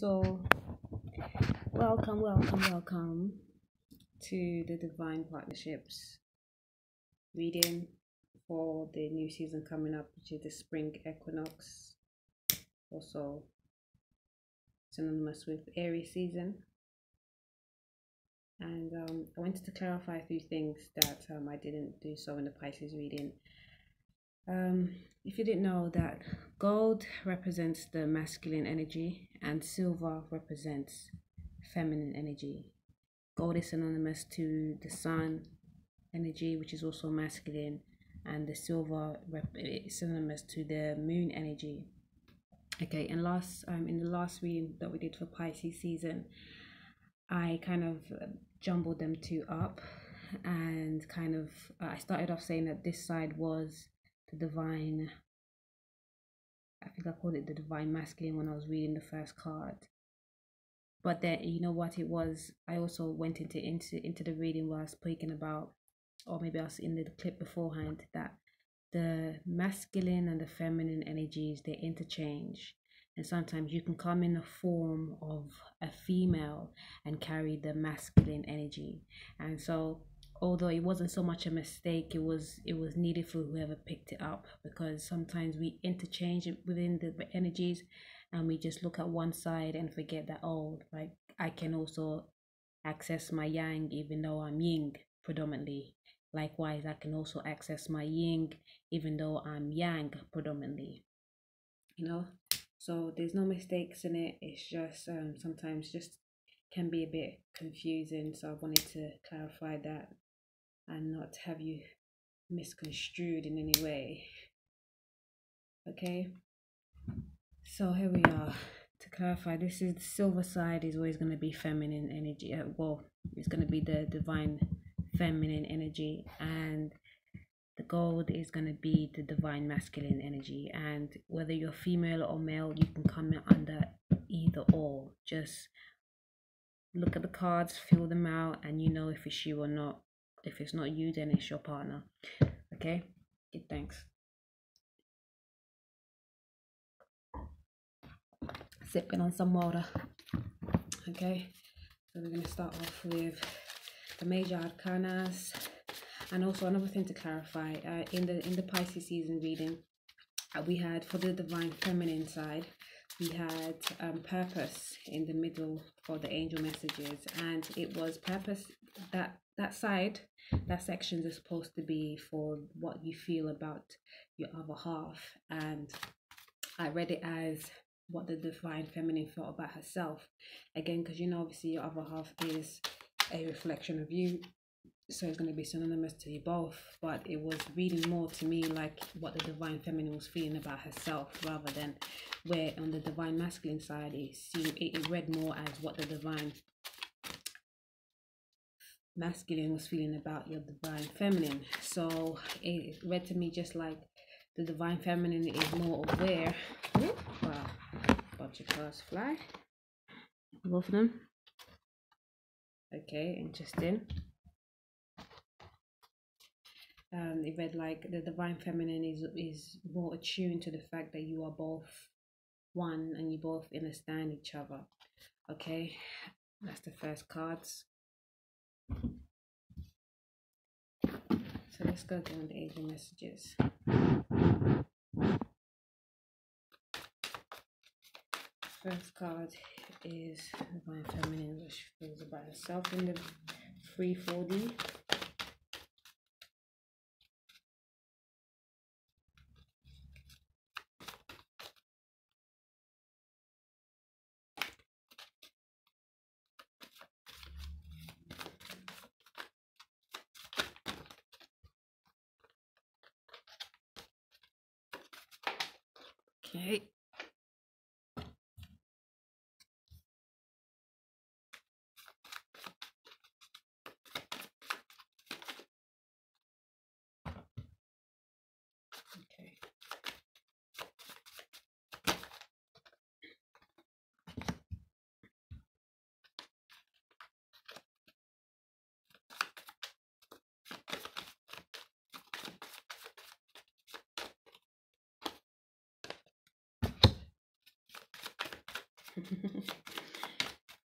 So, welcome to the Divine Partnerships reading for the new season coming up, which is the spring equinox, also synonymous with Aries season. And I wanted to clarify a few things that I didn't do so in the Pisces reading. If you didn't know that gold represents the masculine energy and silver represents feminine energy. Gold is synonymous to the sun energy, which is also masculine, and the silver is synonymous to the moon energy. Okay, and in the last reading that we did for Pisces season, I kind of jumbled them two up, and I started off saying that this side was the divine, I think I called it the divine masculine when I was reading the first card. But then, you know what it was, I also went into the reading where I was speaking about, or maybe I was in the clip beforehand, that the masculine and the feminine energies, they interchange. And sometimes you can come in the form of a female and carry the masculine energy. And so, although it wasn't so much a mistake, it was needed for whoever picked it up, because sometimes we interchange within the energies, and we just look at one side and forget that, oh, like I can also access my yang even though I'm yin predominantly. Likewise, I can also access my yin even though I'm yang predominantly. You know, so there's no mistakes in it. It's just sometimes just can be a bit confusing. So I wanted to clarify that and not have you misconstrued in any way. Okay. So here we are. To clarify, this is the silver side is always going to be feminine energy. It's going to be the divine feminine energy, and the gold is going to be the divine masculine energy. And whether you're female or male, you can come under either or. Just look at the cards, fill them out, and you know if it's you or not. If it's not you, then it's your partner. Okay? Good, thanks. Sipping on some water. Okay, so we're going to start off with the major arcanas. And also another thing to clarify, in the Pisces season reading, we had, for the divine feminine side, we had purpose in the middle for the angel messages, and it was purpose. That side, that section is supposed to be for what you feel about your other half, and I read it as what the divine feminine felt about herself. Again, because obviously your other half is a reflection of you, so it's going to be synonymous to you both, but it was reading more to me like what the divine feminine was feeling about herself, rather than where on the divine masculine side it read more as what the divine masculine was feeling about your divine feminine. So it read to me just like the divine feminine is more aware. Wow, bunch of cards fly, both of them. Okay, interesting. It read like the divine feminine is more attuned to the fact that you are both one and you both understand each other. Okay, that's the first cards. So let's go down the angel messages. First card is divine feminine, which feels about herself in the 340. Okay. Okay.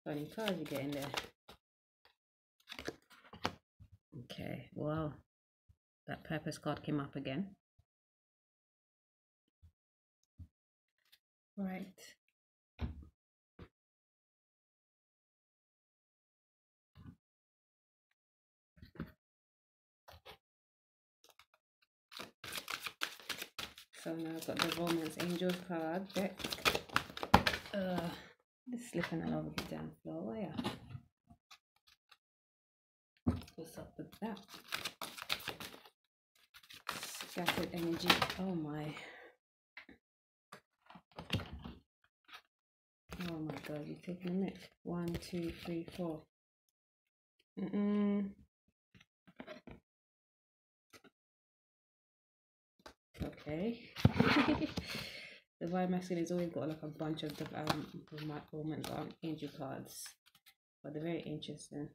Funny cards you get in there. Okay, well, that purpose card came up again. Right. So now I've got the Romance Angels card deck. It's slipping all over the damn floor. Where? What's up with that? Scattered energy. Oh my. Oh my god, you're taking a minute. 1, 2, 3, 4. Okay. Divine Masculine has always got like a bunch of Romance Angel cards. But they're very interesting.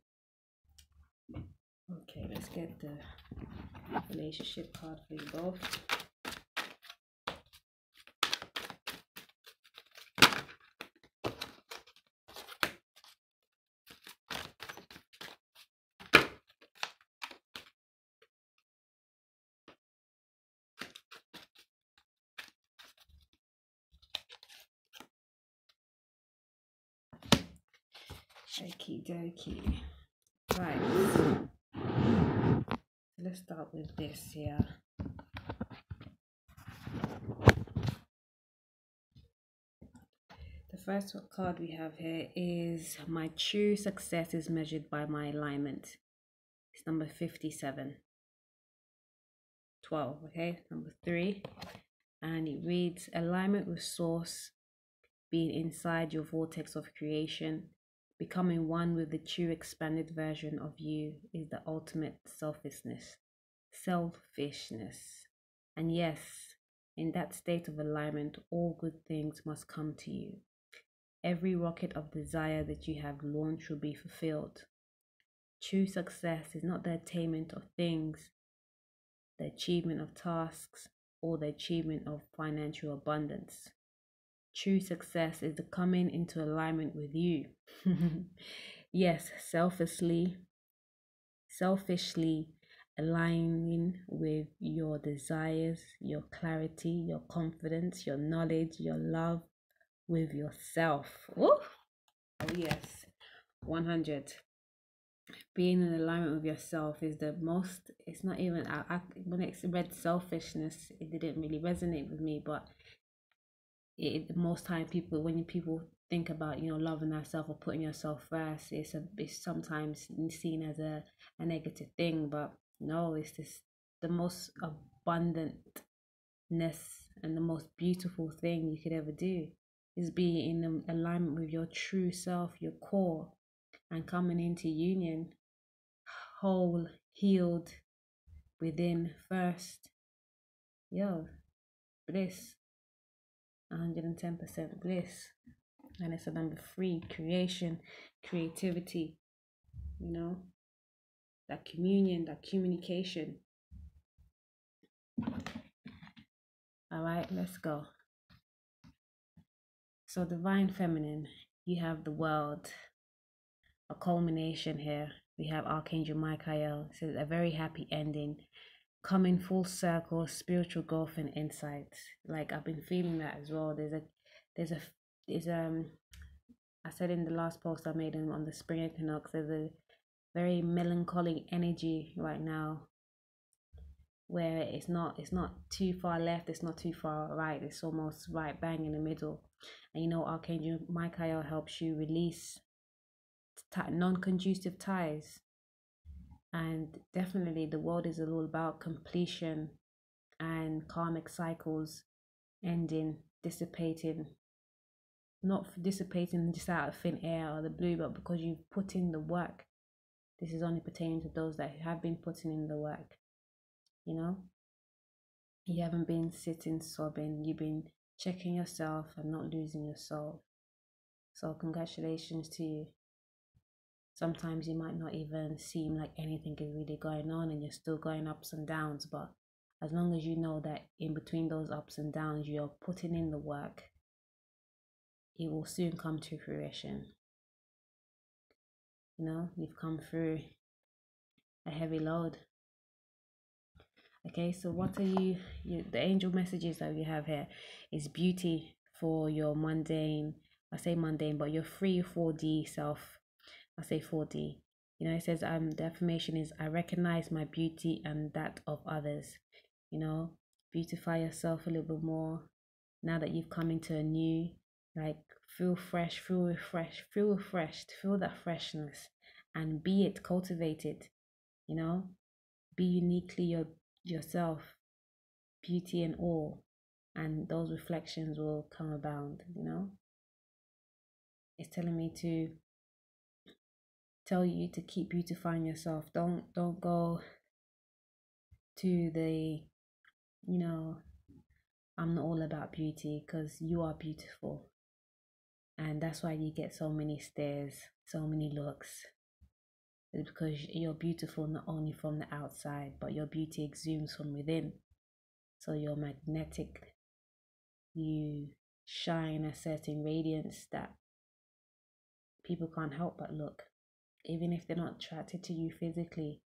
Okay, let's get the relationship card for you both. Okie dokie. Right. Let's start with this here. The first card we have here is my true success is measured by my alignment. It's number 57. 12, okay? Number 3. And it reads, alignment with source, being inside your vortex of creation, becoming one with the true expanded version of you is the ultimate selfishness. And yes, in that state of alignment, all good things must come to you. Every rocket of desire that you have launched will be fulfilled. True success is not the attainment of things, the achievement of tasks, or the achievement of financial abundance. True success is the coming into alignment with you. Yes, selfishly aligning with your desires, your clarity, your confidence, your knowledge, your love with yourself. Ooh. Oh yes, 100. Being in alignment with yourself is the most, it's not even, when I read selfishness, it didn't really resonate with me, but most time when people think about, you know, loving ourselves or putting yourself first, it's sometimes seen as a negative thing, but no, it's just the most abundantness and the most beautiful thing you could ever do is be in alignment with your true self, your core, and coming into union whole, healed within first. Yo, bliss. 110% bliss. And it's a number 3, creation, creativity, you know, that communion, that communication. All right, let's go. So divine feminine, you have the world, a culmination here. We have Archangel Michael. It says a very happy ending, coming full circle, spiritual growth and insights. Like I've been feeling that as well. I said in the last post I made on the SpringEquinox, there's a very melancholic energy right now, where it's not too far left, it's not too far right, it's almost right bang in the middle. And you know, Archangel Michael helps you release non-conducive ties, and definitely the world is all about completion and karmic cycles ending, dissipating, not dissipating just out of thin air or the blue, but because you've put in the work. This is only pertaining to those that have been putting in the work, you know. You haven't been sitting sobbing, you've been checking yourself and not losing your soul. So congratulations to you. Sometimes you might not even seem like anything is really going on and you're still going ups and downs, but as long as you know that in between those ups and downs you're putting in the work, it will soon come to fruition. You know, you've come through a heavy load. Okay, so what are the angel messages that we have here is beauty for your mundane, I say mundane, but your free 4D self. I say 4D. You know, it says the affirmation is, I recognize my beauty and that of others. You know, beautify yourself a little bit more now that you've come into a new, like, feel fresh, feel refreshed, feel that freshness, and be it, cultivate it. You know, be uniquely yourself, beauty and all, and those reflections will come abound. You know, it's telling me to tell you to keep beautifying yourself. Don't go to the, you know, I'm not all about beauty, because you are beautiful, and that's why you get so many stares, so many looks. It's because you're beautiful not only from the outside, but your beauty exudes from within. So you're magnetic, you shine a certain radiance that people can't help but look. Even if they're not attracted to you physically,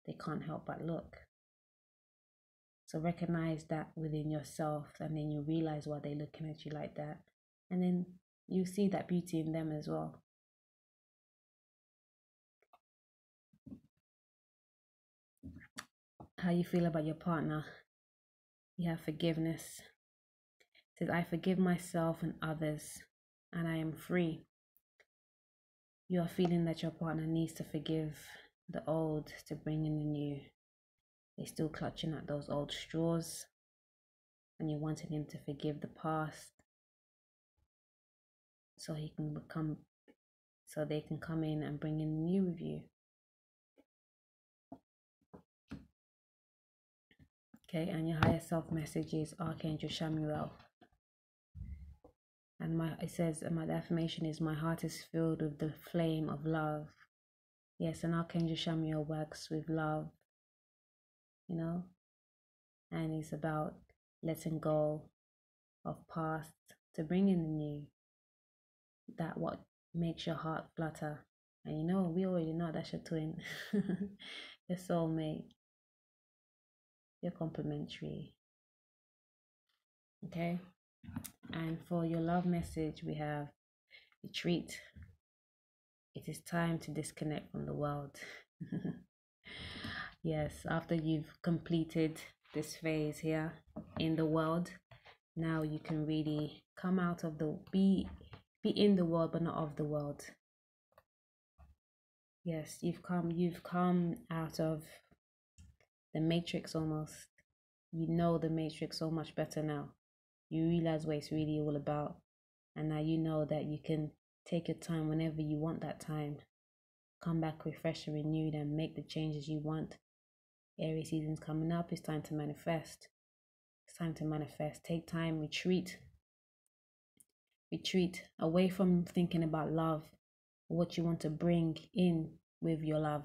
they can't help but look. So recognize that within yourself, and then you realize why they're looking at you like that. And then you see that beauty in them as well. How you feel about your partner. You have forgiveness. It says, I forgive myself and others, and I am free. You are feeling that your partner needs to forgive the old to bring in the new. They're still clutching at those old straws, and you're wanting him to forgive the past so they can come in and bring in the new with you. Okay, and your higher self message is Archangel Chamuel. And it says, my affirmation is, my heart is filled with the flame of love. Yes, and Archangel Chamuel works with love, you know, and it's about letting go of past to bring in the new. That what makes your heart flutter. And you know, we already know that's your twin, your soulmate, your complementary. Okay, and for your love message, we have retreat. It is time to disconnect from the world. Yes, after you've completed this phase here in the world, now you can really come out of be in the world but not of the world. Yes, you've come out of the matrix almost. You know the matrix so much better now. You realize what it's really all about, and now you know that you can take your time whenever you want that time. Come back refreshed and renewed and make the changes you want. Aries season's coming up. It's time to manifest. It's time to manifest. Take time, retreat away from thinking about love, what you want to bring in with your love.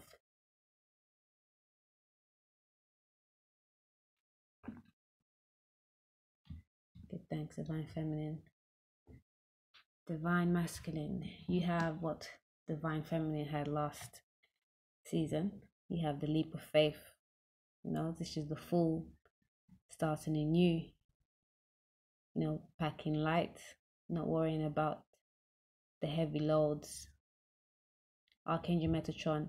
Good, thanks, Divine Feminine. Divine Masculine. You have what Divine Feminine had last season. You have the leap of faith. You know, this is the full, starting anew. You know, packing light, not worrying about the heavy loads. Archangel Metatron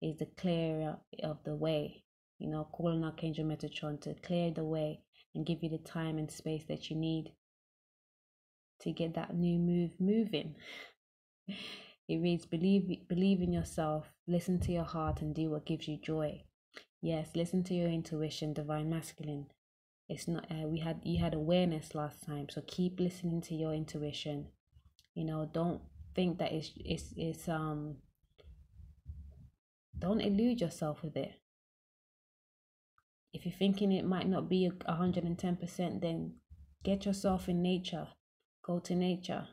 is the clearer of the way. You know, calling Archangel Metatron to clear the way and give you the time and space that you need to get that new move moving. It reads, believe in yourself, listen to your heart, and do what gives you joy. Yes, listen to your intuition, Divine Masculine. It's not you had awareness last time, so keep listening to your intuition. You know, don't think that it's don't elude yourself with it. If you're thinking it might not be 110%, then get yourself in nature. Go to nature.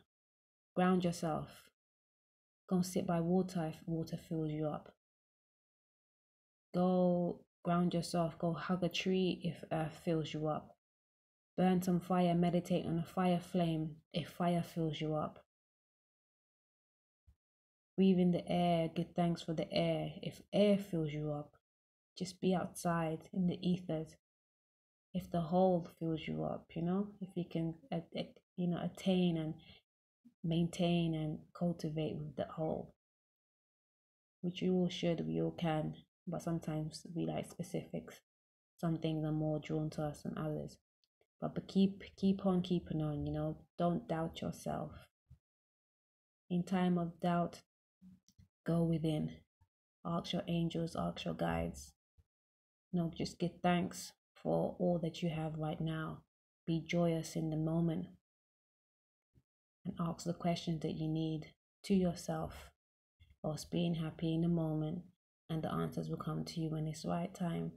Ground yourself. Go and sit by water if water fills you up. Go ground yourself. Go hug a tree if earth fills you up. Burn some fire. Meditate on a fire flame if fire fills you up. Breathe in the air, give thanks for the air. If air fills you up, just be outside in the ethers. If the whole fills you up, if you can, attain and maintain and cultivate with the whole, which we all should, we all can, but sometimes we like specifics. Some things are more drawn to us than others. But keep on keeping on, don't doubt yourself. In time of doubt, go within. Ask your angels, ask your guides. Just give thanks for all that you have right now. Be joyous in the moment. And ask the questions that you need to yourself. Whilst being happy in the moment. And the answers will come to you when it's the right time.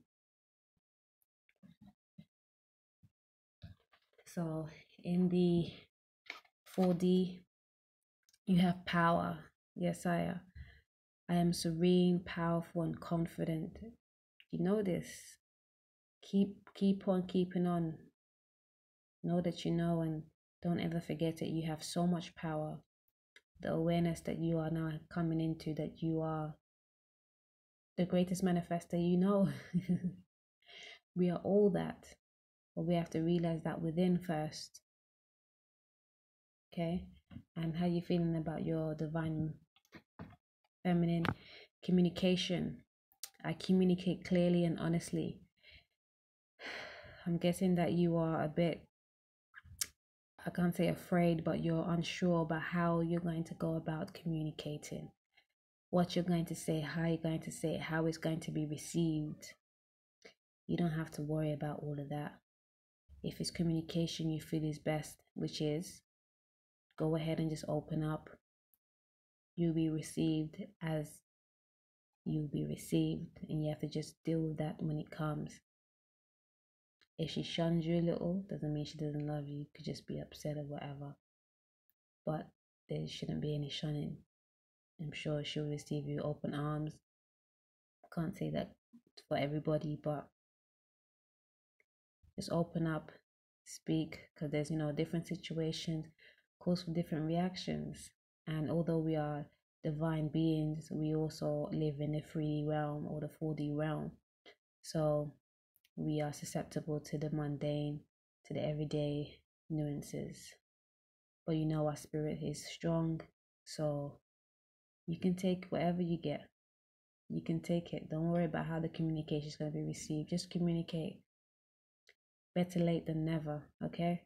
So in the 4D, you have power. Yes, I am serene, powerful, and confident. You know this. Keep on keeping on. Know that you know, and don't ever forget that you have so much power. The awareness that you are now coming into, that you are the greatest manifester you know. We are all that, but we have to realize that within first. Okay? And how you feeling about your divine feminine communication? I communicate clearly and honestly. I'm guessing that you are a bit, I can't say afraid, but you're unsure about how you're going to go about communicating. What you're going to say, how you're going to say it, how it's going to be received. You don't have to worry about all of that. If it's communication you feel is best, which is, go ahead and just open up. You'll be received as you'll be received, and you have to just deal with that when it comes. If she shuns you a little, doesn't mean she doesn't love you. You could just be upset or whatever. But there shouldn't be any shunning. I'm sure she'll receive you open arms. Can't say that for everybody, but just open up, speak, because there's different situations calls for different reactions. And although we are divine beings, we also live in the 3D realm or the 4D realm. So we are susceptible to the mundane, to the everyday nuances. But our spirit is strong, so you can take whatever you get. You can take it. Don't worry about how the communication is going to be received. Just communicate. Better late than never, okay?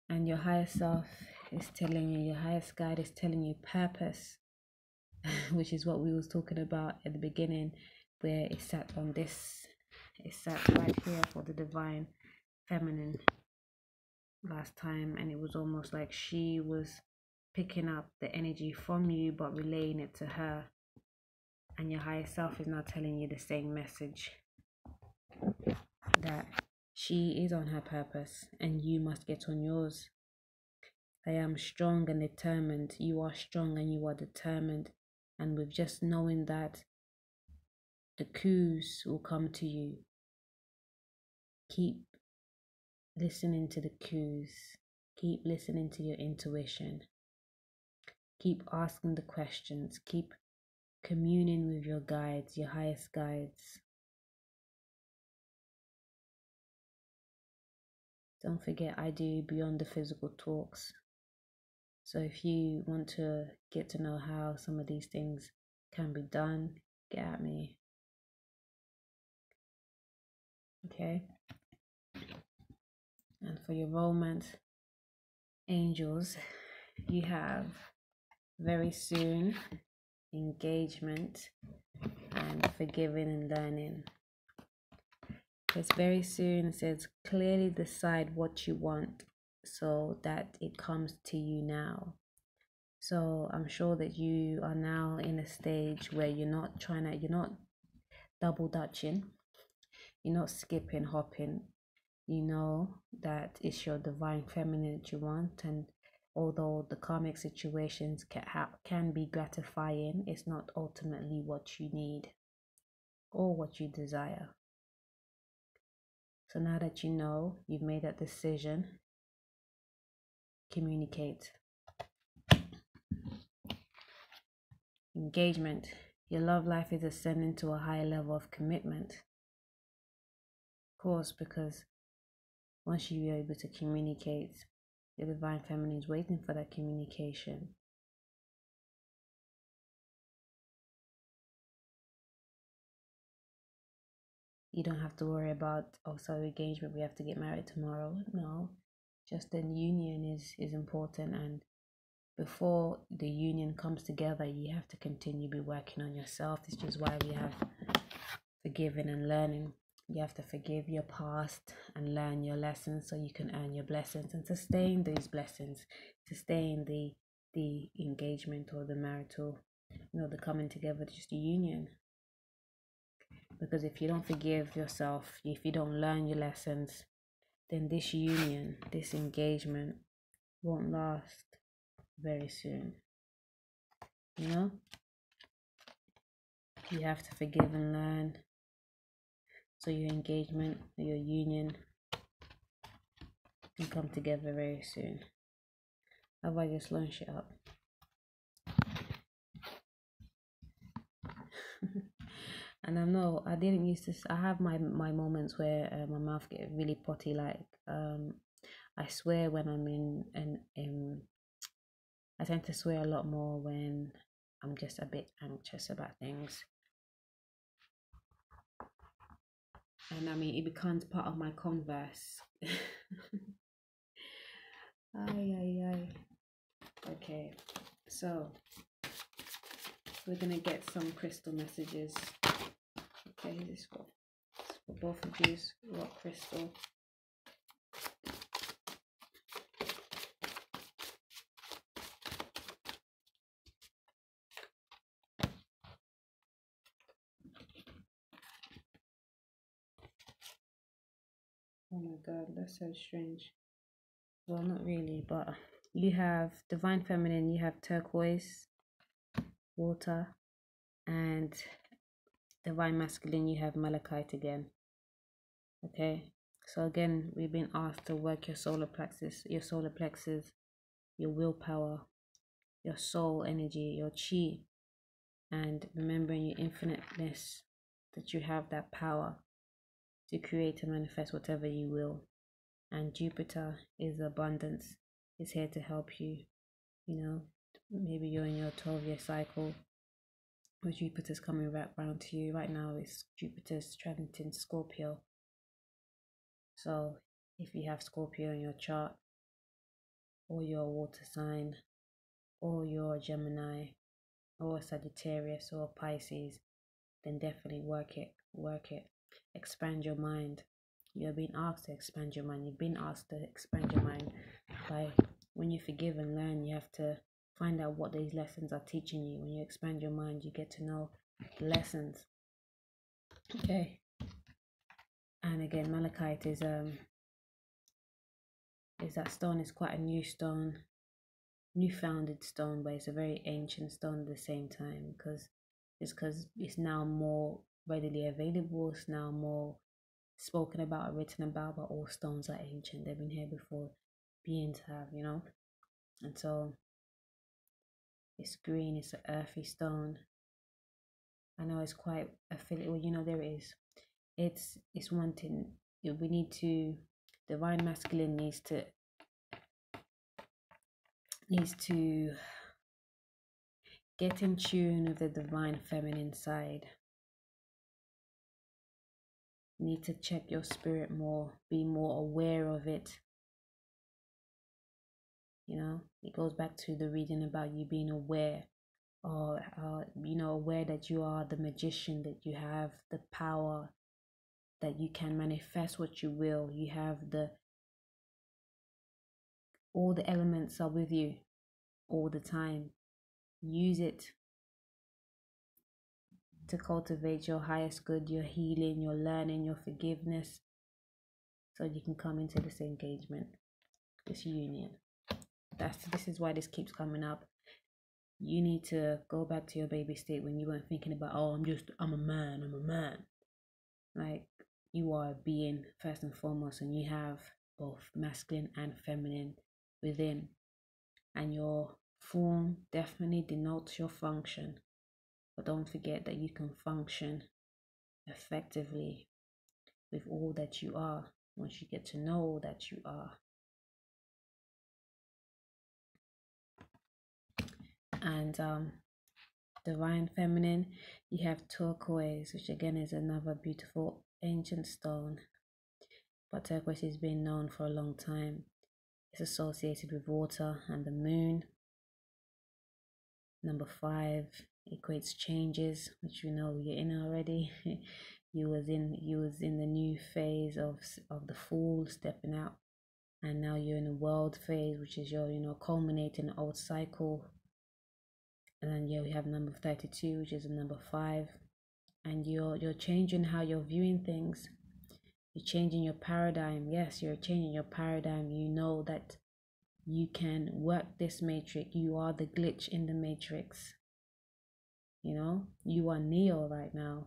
And your higher self is telling you, your highest guide is telling you purpose, which is what we was talking about at the beginning, where it sat on this. It sat right here for the divine feminine last time, and it was almost like she was picking up the energy from you but relaying it to her, and your higher self is now telling you the same message, that she is on her purpose and you must get on yours. I am strong and determined. You are strong and you are determined, and with just knowing that, the cues will come to you. Keep listening to the cues. Keep listening to your intuition. Keep asking the questions. Keep communing with your guides, your highest guides. Don't forget, I do beyond the physical talks. So if you want to get to know how some of these things can be done, get at me. Okay? And for your romance angels, you have very soon engagement and forgiving and learning. Because very soon it says clearly decide what you want so that it comes to you now. So I'm sure that you are now in a stage where you're not double dutching, you're not skipping, hopping. You know that it's your divine feminine that you want, and although the karmic situations can be gratifying, it's not ultimately what you need or what you desire. So now that you know, you've made that decision, communicate. engagement. Your love life is ascending to a higher level of commitment. Of course, because once you're able to communicate, the divine feminine is waiting for that communication. You don't have to worry about, oh, sorry, engagement, we have to get married tomorrow. No, just the union is important. And before the union comes together, you have to continue be working on yourself. This is why we have forgiving and learning. You have to forgive your past and learn your lessons so you can earn your blessings and sustain these blessings, sustain the engagement or the marital, the coming together, just a union. Because if you don't forgive yourself, if you don't learn your lessons, then this union, this engagement won't last very soon. You have to forgive and learn so your engagement, your union can come together very soon. Otherwise, just learn shit up. And I didn't used to. I have my moments where my mouth get really potty. Like I swear when I'm in I tend to swear a lot more when I'm just a bit anxious about things. And I mean, it becomes part of my converse. Ay. Okay, so we're gonna get some crystal messages. Okay, this for both of you. What crystal? Oh my god, that's so strange. Well, not really, but you have divine feminine, you have turquoise, water, and divine masculine, you have malachite again. Okay, so again, we've been asked to work your solar plexus, your willpower, your soul energy, your chi, and remembering your infiniteness, that you have that power to create and manifest whatever you will. And Jupiter is abundance, is here to help you. Maybe you're in your 12-year cycle where Jupiter's coming back round to you. Right now it's Jupiter's transiting Scorpio. So if you have Scorpio in your chart, or your water sign, or your Gemini, or Sagittarius, or Pisces, then definitely work it. Expand your mind. You're being asked to expand your mind. You've been asked to expand your mind by, when you forgive and learn, you have to find out what these lessons are teaching you. When you expand your mind, you get to know the lessons. Okay. And again, malachite is that stone. Is quite a new stone, new founded stone, but it's a very ancient stone at the same time, because it's now more readily available. It's now more spoken about, written about, but all stones are ancient. They've been here before beings have, and so it's green. It's an earthy stone. I know it's quite affiliated. Well, there it is. It's one thing. We need to, divine masculine needs to get in tune with the divine feminine side. You need to check your spirit more, be more aware of it. It goes back to the reading about you being aware, or aware that you are the magician, that you have the power, that you can manifest what you will. You have all the elements are with you all the time. Use it to cultivate your highest good, your healing, your learning, your forgiveness, so you can come into this engagement, this union. This is why this keeps coming up. You need to go back to your baby state when you weren't thinking about, oh, I'm a man. Like, you are a being first and foremost, and you have both masculine and feminine within, and your form definitely denotes your function. but don't forget that you can function effectively with all that you are once you get to know that you are. And divine feminine, you have turquoise, which again is another beautiful ancient stone, but turquoise has been known for a long time. It's associated with water and the moon. Number 5 equates changes, which we know you're in already. you was in the new phase of the Fool, stepping out, and now you're in the world phase, which is your culminating old cycle. And then we have number 32, which is a number 5, and you're changing how you're viewing things. You're changing your paradigm. Yes, you're changing your paradigm. You know that you can work this matrix. You are the glitch in the matrix. You are Neo right now.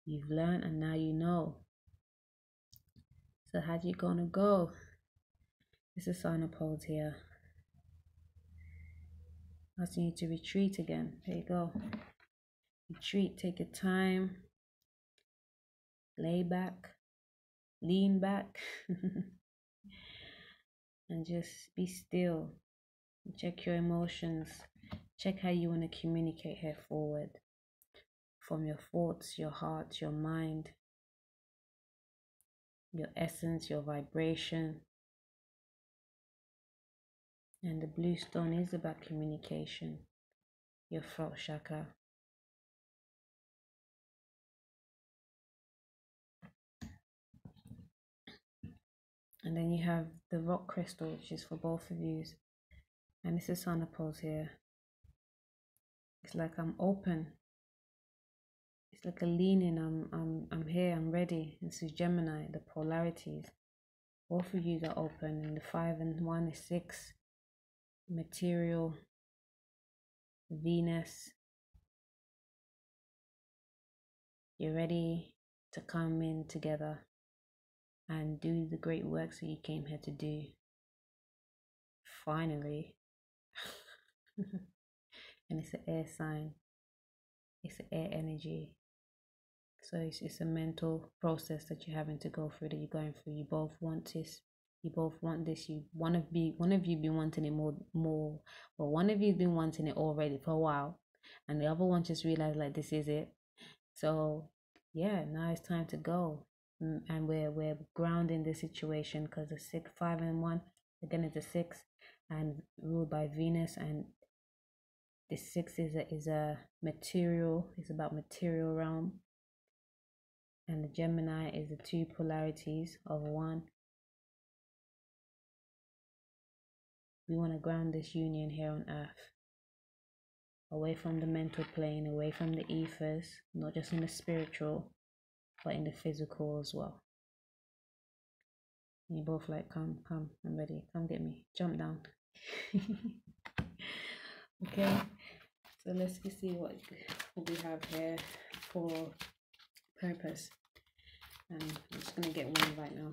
You've learned and now you know. So how you gonna go? This is Sign of Pose here. Asking you to retreat again. There you go. Retreat, take your time. Lay back. Lean back. And just be still. Check your emotions. Check how you want to communicate here forward. From your thoughts, your heart, your mind, your essence, your vibration. And the blue stone is about communication. Your throat chakra. And then you have the rock crystal, which is for both of you. And this is Sign of Pose here. It's like I'm open. It's like a leaning. I'm here. I'm ready. This is Gemini. The polarities. Both of you are open. And the 5 and 1 is 6. Material. Venus. You're ready to come in together and do the great works that you came here to do. Finally. And it's an air sign. It's an air energy. So it's a mental process that you're having to go through, that you're going through. You both want this. You both want this. One of you been wanting it more. Well, one of you's been wanting it already for a while, and the other one just realized like this is it. So yeah, now it's time to go. And we're grounding the situation, because the 6, 5 and 1 again is a 6 and ruled by Venus, and the 6 is a material. It's about material realm. And the Gemini is the 2 polarities of 1. We want to ground this union here on earth, away from the mental plane, away from the ethers, not just in the spiritual, but in the physical as well. And you're both like, come, I'm ready, come get me, jump down. Okay, so let's see what we have here for purpose. And I'm just going to get one right now.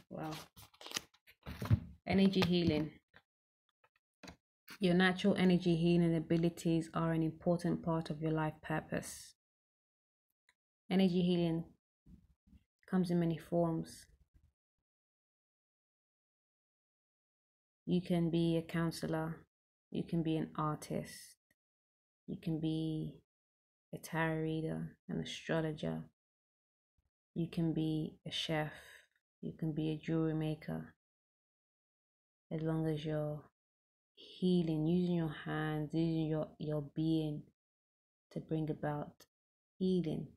Wow. Energy healing. Your natural energy healing abilities are an important part of your life purpose. Energy healing comes in many forms. You can be a counselor, you can be an artist, you can be a tarot reader, an astrologer, you can be a chef, you can be a jewelry maker. As long as you're healing, using your hands, using your being to bring about healing.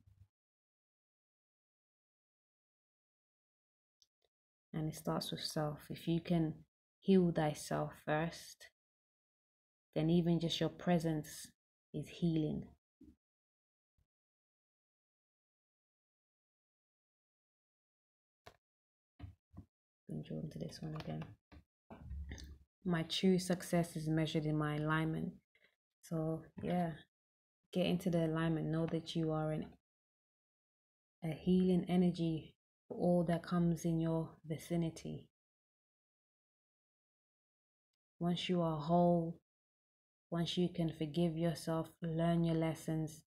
And it starts with self. If you can heal thyself first, then even just your presence is healing. been drawn to this one again. My true success is measured in my alignment. So yeah, get into the alignment. Know that you are a healing energy for all that comes in your vicinity. Once you are whole, once you can forgive yourself, learn your lessons,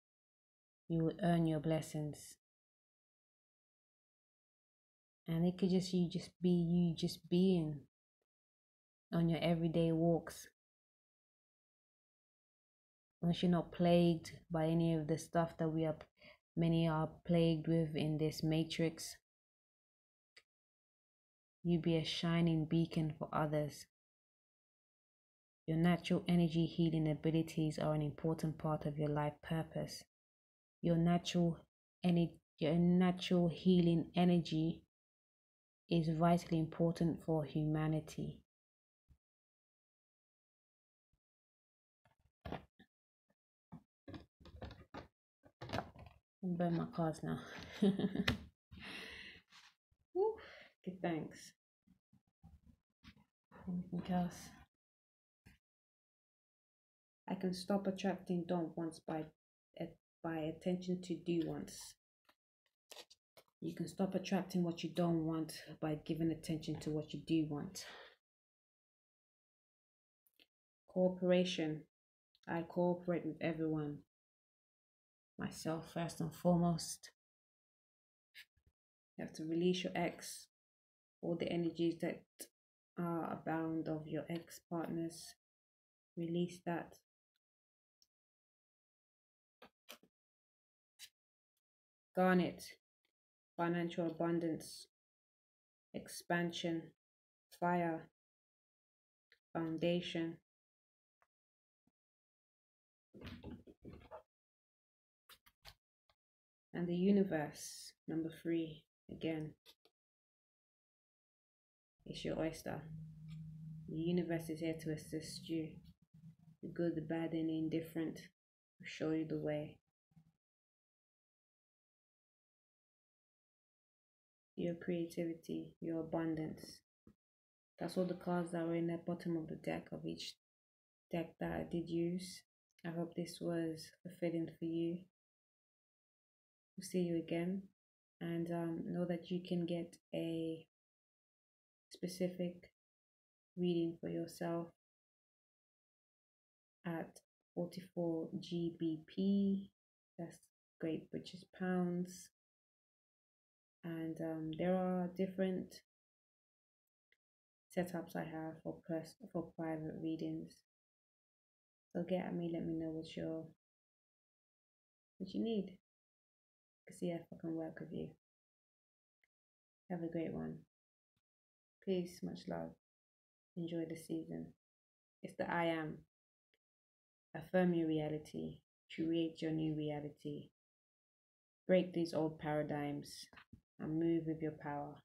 you will earn your blessings. And it could just be you just being on your everyday walks. Once you're not plagued by any of the stuff that many are plagued with in this matrix, you be a shining beacon for others. Your natural energy healing abilities are an important part of your life purpose. Your natural healing energy is vitally important for humanity. I'm burning my cards now. Woo, good, thanks. Anything else? I can stop attracting don't wants by attention to do wants. You can stop attracting what you don't want by giving attention to what you do want. Cooperation. I cooperate with everyone. Myself first and foremost. You have to release your ex. All the energies that are abound of your ex partners. Release that. Garnet. Financial abundance. Expansion. Fire. Foundation. And the universe, number 3, again, it's your oyster. The universe is here to assist you. The good, the bad, and the indifferent will show you the way. Your creativity, your abundance. That's all the cards that were in the bottom of the deck of each deck that I did use. I hope this was fulfilling for you. We'll see you again, and know that you can get a specific reading for yourself at 44 GBP, that's Great British Pounds. And there are different setups I have for private readings. So get at me, let me know what you need. See if I can work with you. Have a great one. Peace, much love. Enjoy the season. It's the I am. Affirm your reality. Create your new reality. Break these old paradigms and move with your power.